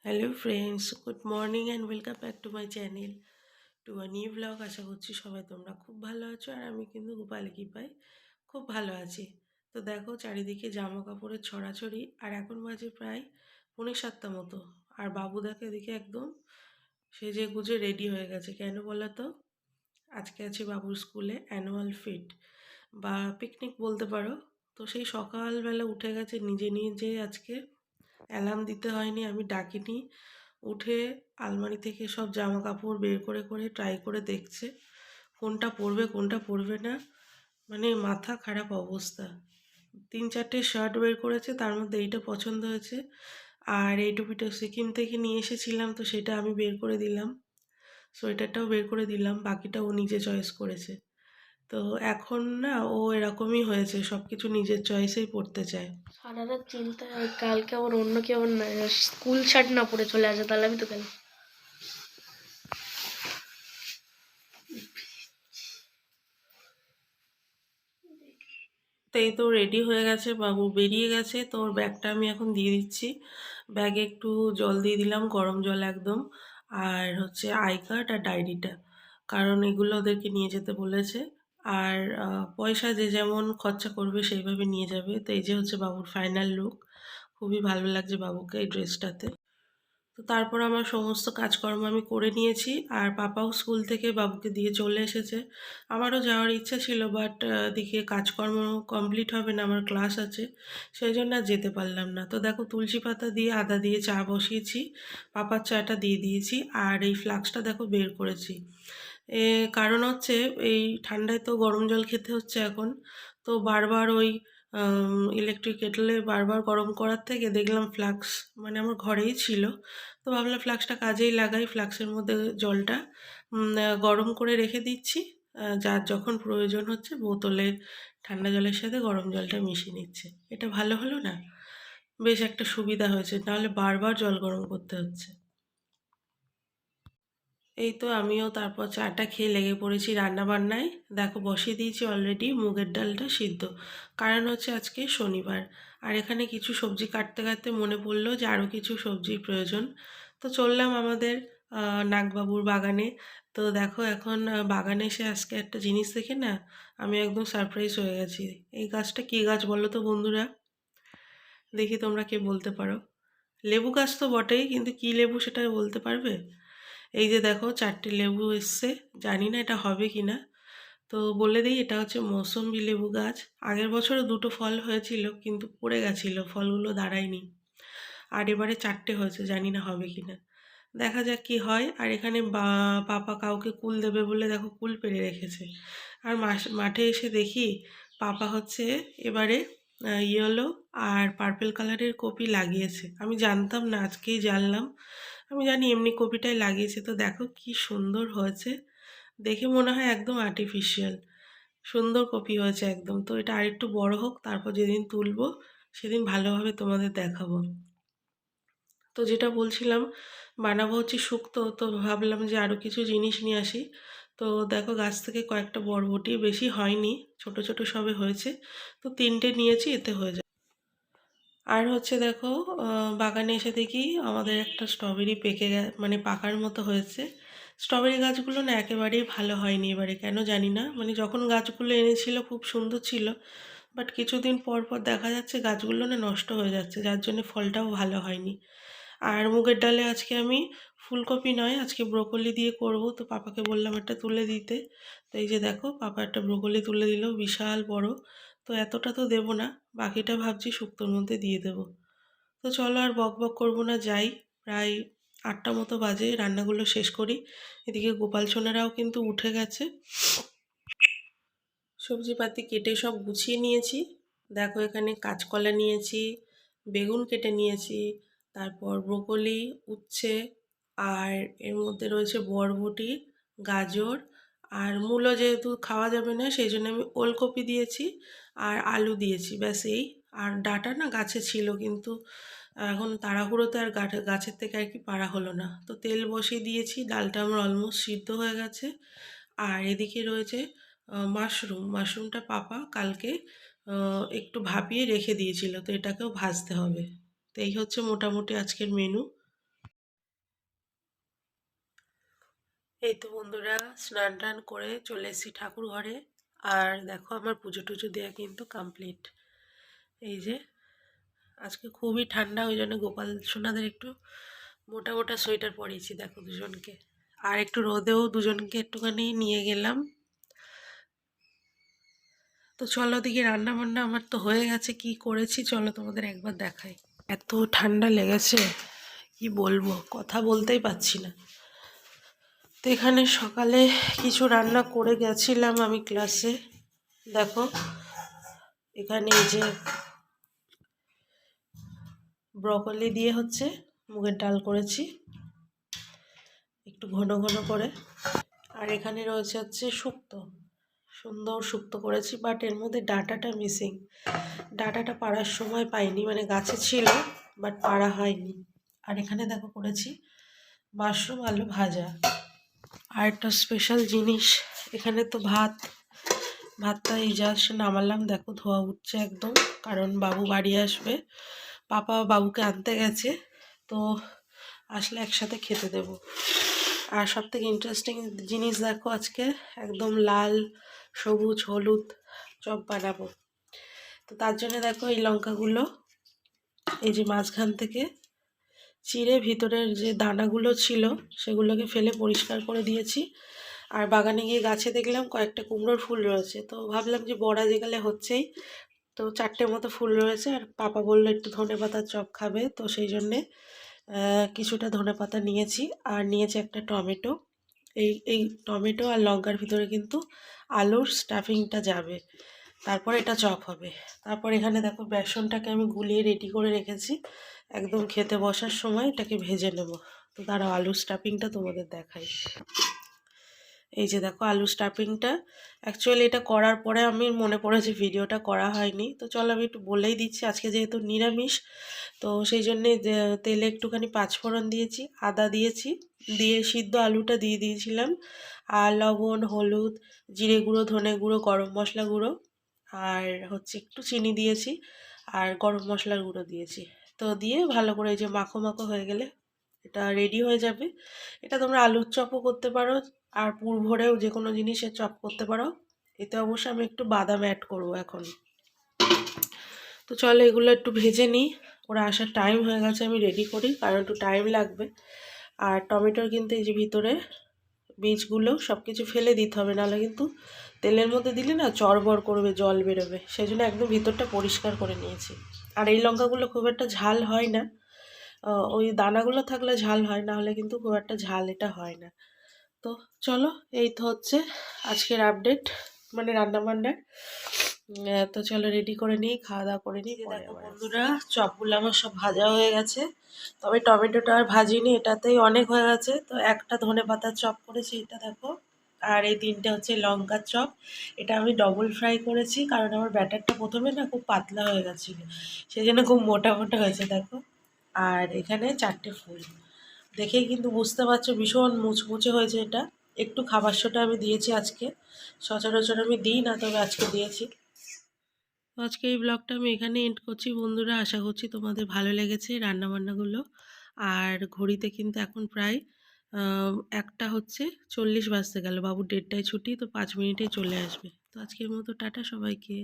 Hello friends, good morning and welcome back to my channel to a new blog. আশা করছি সবাই তোমরা খুব ভালো আছো, আর আমি কিন্তু গোপালের কৃপায় খুব ভালো আছি। তো দেখো চারিদিকে জামা কাপড়ের ছড়াছড়ি, আর এখন বাজে প্রায় 7:45 মতো। আর বাবুদাকে এদিকে একদম সেজে গুজে রেডি হয়ে গেছে। কেন বলো তো? আজকে আছে বাবুর স্কুলে অ্যানুয়াল ফিট বা পিকনিক বলতে পারো। তো সেই সকালবেলা উঠে গেছে নিজে নিজে, আজকে অ্যালার্ম দিতে হয়নি, আমি ডাকিনি। উঠে আলমারি থেকে সব জামা কাপড় বের করে করে ট্রাই করে দেখছে কোনটা পরবে কোনটা পরবে না। মানে মাথা খারাপ অবস্থা। 3-4টে শার্ট বের করেছে, তার মধ্যে এইটা পছন্দ হয়েছে। আর এই টুপিটা সিকিম থেকে নিয়ে এসেছিলাম, তো সেটা আমি বের করে দিলাম। সোয়েটারটাও বের করে দিলাম, বাকিটা ও নিজে চয়েস করেছে। তো এখন না ও এরকমই হয়েছে, সব কিছু নিজের চয়েসেই পড়তে চায়। সারা রাত চিন্তায় আর কালকে আবার অন্য কেউ না স্কুল শার্ট না পরে চলে আসে, তাহলে আমি তো কেন। তো এই তো রেডি হয়ে গেছে, বাবু বেরিয়ে গেছে। তো ওর ব্যাগটা আমি এখন দিয়ে দিচ্ছি। ব্যাগে একটু জল দিয়ে দিলাম, গরম জল একদম। আর হচ্ছে আই কার্ড আর ডায়েরিটা, কারণ এগুলো ওদেরকে নিয়ে যেতে বলেছে। আর পয়সা যে যেমন খরচা করবে সেইভাবে নিয়ে যাবে। তো এই যে হচ্ছে বাবুর ফাইনাল লুক। খুবই ভালো লাগছে বাবুকে এই ড্রেসটাতে। তো তারপর আমার সমস্ত কাজকর্ম আমি করে নিয়েছি, আর পাপাও স্কুল থেকে বাবুকে দিয়ে চলে এসেছে। আমারও যাওয়ার ইচ্ছা ছিল, বাট দিকে কাজকর্ম কমপ্লিট হবে না, আমার ক্লাস আছে, সেই জন্য আর যেতে পারলাম না। তো দেখো তুলসী পাতা দিয়ে আদা দিয়ে চা বসিয়েছি, পাপার চাটা দিয়ে দিয়েছি, আর এই ফ্লাক্সটা দেখো বের করেছি। কারণ হচ্ছে এই ঠান্ডায় তো গরম জল খেতে হচ্ছে এখন। তো বারবার ওই ইলেকট্রিক কেটলে বারবার গরম করার থেকে দেখলাম ফ্লাক্স মানে আমার ঘরেই ছিল। তো ভাবলাম ফ্লাক্সটা কাজেই লাগাই, ফ্লাক্সের মধ্যে জলটা গরম করে রেখে দিচ্ছি। যার যখন প্রয়োজন হচ্ছে বোতলে ঠান্ডা জলের সাথে গরম জলটা মিশিয়ে নিচ্ছে। এটা ভালো হলো না? বেশ একটা সুবিধা হয়েছে, নাহলে বারবার জল গরম করতে হচ্ছে। এই তো আমিও তারপর চাটা খেয়ে লেগে পড়েছি রান্না বান্নায়। দেখো বসিয়ে দিয়েছি অলরেডি মুগের ডালটা সিদ্ধ। কারণ হচ্ছে আজকে শনিবার। আর এখানে কিছু সবজি কাটতে কাটতে মনে পড়লো যে আরও কিছু সবজির প্রয়োজন। তো চললাম আমাদের নাগবাবুর বাগানে। তো দেখো এখন বাগানে এসে আজকে একটা জিনিস দেখে না আমি একদম সারপ্রাইজ হয়ে গেছি। এই গাছটা কী গাছ বলো তো বন্ধুরা? দেখি তোমরা কে বলতে পারো। লেবু গাছ তো বটেই, কিন্তু কী লেবু সেটা বলতে পারবে? এই যে দেখো 4টে লেবু এসছে, জানি না এটা হবে কি না। তো বলে দিই, এটা হচ্ছে মৌসম্বি লেবু গাছ। আগের বছরও 2টো ফল হয়েছিল, কিন্তু পড়ে গেছিলো, ফলগুলো দাঁড়ায়নি। আর এবারে 4টে হয়েছে, জানি না হবে কি না। দেখা যাক কি হয়। আর এখানে পাপা কাউকে কুল দেবে বলে দেখো কুল পেড়ে রেখেছে। আর মাঠে এসে দেখি পাপা হচ্ছে এবারে ইয়েলো আর পার্পল কালারের কপি লাগিয়েছে। আমি জানতাম না, আজকেই জানলাম। আমি জানি এমনি কপিটাই লাগিয়েছে। তো দেখো কি সুন্দর হয়েছে, দেখে মনে হয় একদম আর্টিফিশিয়াল। সুন্দর কপি হয়েছে একদম। তো এটা আরেকটু বড় হোক, তারপর যেদিন তুলবো সেদিন ভালোভাবে তোমাদের দেখাবো। তো যেটা বলছিলাম, বানাবো হচ্ছে শুক্তো। তো ভাবলাম যে আরও কিছু জিনিস নিয়ে আসি। তো দেখো গাছ থেকে কয়েকটা বরবটি, বেশি হয়নি, ছোট ছোট সবে হয়েছে। তো 3টে নিয়েছি, এতে হয়ে যায়। আর হচ্ছে দেখো বাগানে এসে দেখি আমাদের একটা স্ট্রবেরি মানে পাকার মতো হয়েছে। স্ট্রবেরি গাছগুলো না একেবারেই ভালো হয়নি এবারে, কেন জানি না। মানে যখন গাছগুলো এনেছিল খুব সুন্দর ছিল, বাট কিছুদিন পর পর দেখা যাচ্ছে গাছগুলো না নষ্ট হয়ে যাচ্ছে, যার জন্য ফলটাও ভালো হয়নি। আর মুগের ডালে আজকে আমি ফুলকপি নয়, আজকে ব্রোকলি দিয়ে করব। তো পাপাকে বললাম একটা তুলে দিতে। তো এই যে দেখো পাপা একটা ব্রোকলি তুলে দিল, বিশাল বড়। তো এতটা তো দেবো না, বাকিটা ভাবছি শুক্তোর মধ্যে দিয়ে দেবো। তো চলো আর বক বক করবো না, যাই। প্রায় 8টা মতো বাজে, রান্নাগুলো শেষ করি। এদিকে গোপাল সোনারাও কিন্তু উঠে গেছে। সবজিপাতি কেটে সব গুছিয়ে নিয়েছি। দেখো এখানে কাঁচকলা নিয়েছি, বেগুন কেটে নিয়েছি, তারপর ব্রোকলি, উচ্ছে, আর এর মধ্যে রয়েছে বরবটি, গাজর, আর মূলো যেহেতু খাওয়া যাবে না সেই জন্য আমি ওলকপি দিয়েছি, আর আলু দিয়েছি, ব্যাস এই। আর ডাঁটা না গাছে ছিল, কিন্তু এখন তাড়াহুড়োতে আর গাছের থেকে আর কি পারা হলো না। তো তেল বসিয়ে দিয়েছি, ডালটা আমার অলমোস্ট সিদ্ধ হয়ে গেছে। আর এদিকে রয়েছে মাশরুমটা পাপা কালকে একটু ভাপিয়ে রেখে দিয়েছিল, তো এটাকেও ভাজতে হবে। তো এই হচ্ছে মোটামুটি আজকের মেনু। এই তো বন্ধুরা, স্নান টান করে চলে এসেছি ঠাকুর ঘরে। আর দেখো আমার পুজো টুজো দেওয়া কিন্তু কমপ্লিট। এই যে আজকে খুবই ঠান্ডা, ওই জন্য গোপাল সোনাদের একটু মোটা মোটা সোয়েটার পরিয়েছি দেখো দুজনকে। আর একটু রোদেও দুজনকে একটুখানি নিয়ে গেলাম। তো চলো দিকে রান্না বান্না আমার তো হয়ে গেছে, কি করেছি চলো তোমাদের একবার দেখাই। এত ঠান্ডা লেগেছে কি বলবো, কথা বলতেই পারছি না। তো এখানে সকালে কিছু রান্না করে গেছিলাম আমি ক্লাসে। দেখো এখানে এই যে ব্রকলি দিয়ে হচ্ছে মুগের ডাল করেছি একটু ঘন ঘন করে। আর এখানে রয়েছে হচ্ছে শুক্তো, সুন্দর শুক্তো করেছি, বাট এর মধ্যে ডাঁটাটা মিসিং। ডাঁটাটা পাড়ার সময় পাইনি, মানে গাছে ছিল বাট পাড়া হয়নি। আর এখানে দেখো করেছি মাশরুম আলু ভাজা। আর একটা স্পেশাল জিনিস, এখানে তো ভাতটা এই জাস্ট নামালাম, দেখো ধোয়া উঠছে একদম, কারণ বাবু বাড়ি আসবে। পাপা বাবুকে আনতে গেছে, তো আসলে একসাথে খেতে দেব। আর সব থেকে ইন্টারেস্টিং জিনিস দেখো, আজকে একদম লাল সবুজ হলুদ চপ বানাবো। তো তার জন্য দেখো এই লঙ্কাগুলো এই যে মাঝখান থেকে চিড়ে ভিতরের যে দানাগুলো ছিল সেগুলোকে ফেলে পরিষ্কার করে দিয়েছি। আর বাগানে গিয়ে গাছে দেখলাম কয়েকটা কুমড়োর ফুল রয়েছে, তো ভাবলাম যে বড়া যেগুলো হচ্ছেই, তো 4টে মতো ফুল রয়েছে। আর পাপা বললো একটু ধনেপাতার চপ খাবে, তো সেই জন্যে কিছুটা ধনেপাতা নিয়েছি। আর নিয়েছি একটা টমেটো। এই টমেটো আর লঙ্কার ভিতরে কিন্তু আলুর স্টাফিংটা যাবে, তারপর এটা চপ হবে। তারপর এখানে দেখো বেসনটাকে আমি গুলিয়ে রেডি করে রেখেছি, একদম খেতে বসার সময় এটাকে ভেজে নেব। তো তারা আলুর স্টাফিংটা তোমাদের দেখাই। এই যে দেখো আলু স্টাফিংটা, অ্যাকচুয়ালি এটা করার পরে আমি মনে পড়েছে ভিডিওটা করা হয়নি, তো চলো আমি একটু বলেই দিচ্ছি। আজকে যেহেতু নিরামিষ, তো সেই জন্যে তেলে একটুখানি পাঁচফোড়ন দিয়েছি, আদা দিয়েছি, দিয়ে সিদ্ধ আলুটা দিয়ে দিয়েছিলাম। আর লবণ, হলুদ, জিরে গুঁড়ো, ধনে গুঁড়ো, গরম মশলা গুঁড়ো, আর হচ্ছে একটু চিনি দিয়েছি, আর গরম মশলার গুঁড়ো দিয়েছি। তো দিয়ে ভালো করে এই যে মাখো মাখো হয়ে গেলে এটা রেডি হয়ে যাবে। এটা তোমরা আলুর চপও করতে পারো, আর পুর ভরেও যে কোনো জিনিসের চপ করতে পারো। এতে অবশ্য আমি একটু বাদাম অ্যাড করবো এখন। তো চলো এগুলো একটু ভেজে নিই, ওরা আসার টাইম হয়ে গেছে, আমি রেডি করি কারণ একটু টাইম লাগবে। আর টমেটোর কিন্তু এই যে ভিতরে বীজগুলো সব কিছু ফেলে দিতে হবে, নাহলে কিন্তু তেলের মধ্যে দিলে না চড়বড় করবে, জল বেরোবে, সেই জন্য একদম ভিতরটা পরিষ্কার করে নিয়েছি। আর এই লঙ্কাগুলো খুব একটা ঝাল হয় না, ওই দানাগুলো থাকলে ঝাল হয়, না হলে কিন্তু খুব একটা ঝাল এটা হয় না। তো চলো এই তো হচ্ছে আজকের আপডেট, মানে রান্নাবান্নার। তো চলো রেডি করে নিই, খাওয়া দাওয়া করে নিই। দেখো বন্ধুরা, চপগুলো আমার সব ভাজা হয়ে গেছে, তবে টমেটোটা আর ভাজিনি, এটাতেই অনেক হয়ে গেছে। তো একটা ধনেপাতার চপ করেছি, এটা দেখো। আর এই 3টে হচ্ছে লঙ্কার চপ, এটা আমি ডবল ফ্রাই করেছি, কারণ আমার ব্যাটারটা প্রথমে না খুব পাতলা হয়ে গেছিলো, সেই জন্য খুব মোটা মোটা হয়েছে দেখো। আর এখানে 4টে ফুল, দেখেই কিন্তু বুঝতে পারছো ভীষণ মুচমুচে হয়েছে এটা। একটু খাবার সোডা আমি দিয়েছি আজকে, সচরাচর আমি দিই না, তবে আজকে দিয়েছি। তো আজকে এই ব্লগটা আমি এখানে এন্ড করছি বন্ধুরা, আশা করছি তোমাদের ভালো লেগেছে রান্নাবান্নাগুলো। আর ঘড়িতে কিন্তু এখন প্রায় 1:40 বাজতে গেল, বাবুর 1:30টায় ছুটি, তো 5 মিনিটেই চলে আসবে। তো আজকের মতো টাটা সবাইকে।